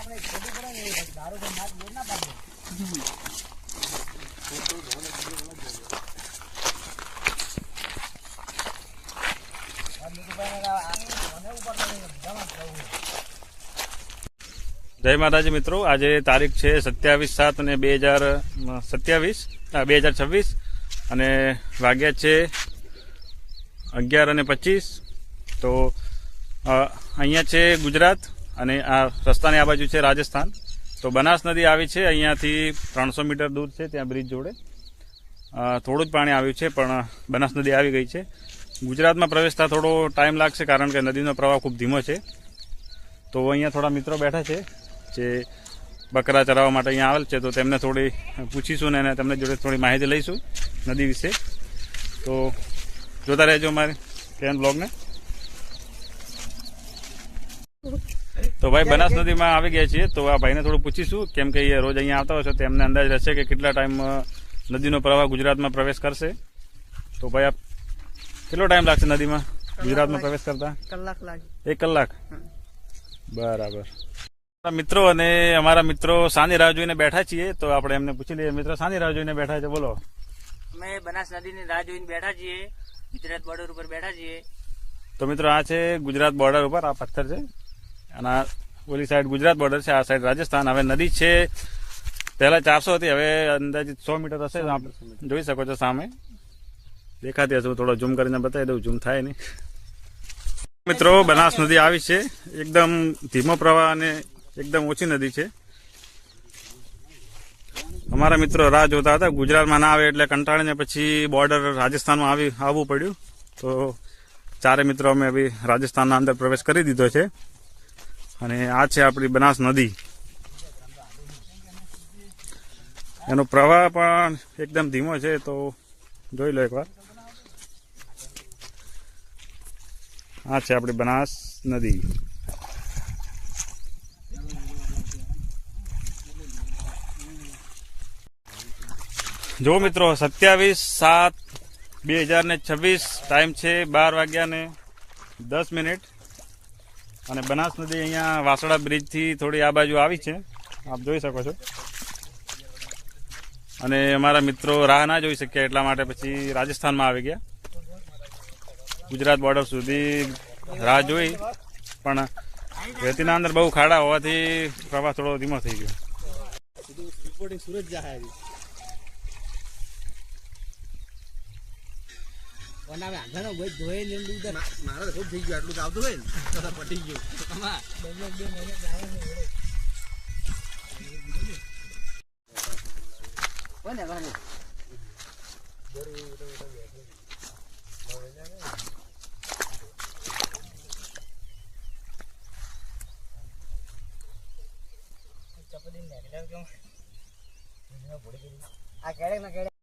જય માતાજી મિત્રો, આજે તારીખ છે 27/7/2026 અને વાગ્યા છે 11:25। તો અહીંયા છે ગુજરાત અને આ રસ્તાની આ બાજુ છે રાજસ્થાન। તો બનાસ નદી આવી છે, અહીંયાથી 300 મીટર દૂર છે, ત્યાં બ્રિજ જોડે થોડું જ પાણી આવ્યું છે, પણ બનાસ નદી આવી ગઈ છે। ગુજરાતમાં પ્રવેશતા થોડો ટાઈમ લાગશે, કારણ કે નદીનો પ્રવાહ ખૂબ ધીમો છે। તો અહીંયા થોડા મિત્રો બેઠા છે જે બકરા ચરાવવા માટે અહીંયા આવેલ છે, તો તેમને થોડી પૂછીશું ને તેમને જોડે થોડી માહિતી લઈશું નદી વિશે। તો જોતા રહેજો અમારી કેન બ્લોગને। તો ભાઈ બનાસ નદીમાં આવી ગયા છીએ, તો આ ભાઈને થોડું પૂછીશું, કેમ કે એ રોજ અહીંયા આવતા હોય છે, તો એમને અંદાજ રહેશે કે કેટલા ટાઈમ નદીનો પ્રવાહ ગુજરાતમાં પ્રવેશ કરશે। તો ભાઈ આપ કેટલો ટાઈમ લાગશે નદીમાં ગુજરાતમાં પ્રવેશ કરતા? કલાક લાગે। 1 કલાક, બરાબર। મિત્રો અને અમારા મિત્રો સાની રાહ જોઈને બેઠા છીએ, તો આપણે એમને પૂછી લઈએ। મિત્રો સાની રાહ જોઈને બેઠા છે, બોલો? અમે બનાસ નદીની રાહ જોઈને બેઠા છીએ, ગુજરાત બોર્ડર ઉપર બેઠા છીએ। તો મિત્રો આ છે ગુજરાત બોર્ડર ઉપર, આ પથ્થર છે, અને આ ઓલી સાઈડ ગુજરાત બોર્ડર છે, આ સાઈડ રાજસ્થાન। હવે નદી છે પહેલા 400 હતી, હવે અંદાજિત 100 મીટર હશે, જોઈ શકો છો સામે દેખાતી હશે। થોડો ઝૂમ કરીને બતાવી દઉં, ઝૂમ થાય નહીં। મિત્રો બનાસ નદી આવી છે, એકદમ ધીમો પ્રવાહ અને એકદમ ઓછી નદી છે। અમારા મિત્રો રાહ જોતા હતા, ગુજરાતમાં ના આવે એટલે કંટાળીને પછી બોર્ડર રાજસ્થાનમાં આવવું પડ્યું। તો ચારે મિત્રો અમે અભી રાજસ્થાનના અંદર પ્રવેશ કરી દીધો છે, અને આ છે આપણી બનાસ નદી। એનો પ્રવાહ પણ એકદમ ધીમો છે, તો જોઈ લો એકવાર। આ છે આપણી બનાસ નદી। જો મિત્રો 27/7/2026 ટાઈમ છે 12:10 અને બનાસ નદી અહીંયા વાસડા બ્રિજથી થોડી આ બાજુ આવી છે, આપ જોઈ શકો છો। અને અમારા મિત્રો રાહ ના જોઈ શક્યા, એટલા માટે પછી રાજસ્થાનમાં આવી ગયા। ગુજરાત બોર્ડર સુધી રાહ જોઈ, પણ રેતીના અંદર બહુ ખાડા હોવાથી પ્રવાહ થોડો ધીમો થઈ ગયો। આ કેડે ના કેડે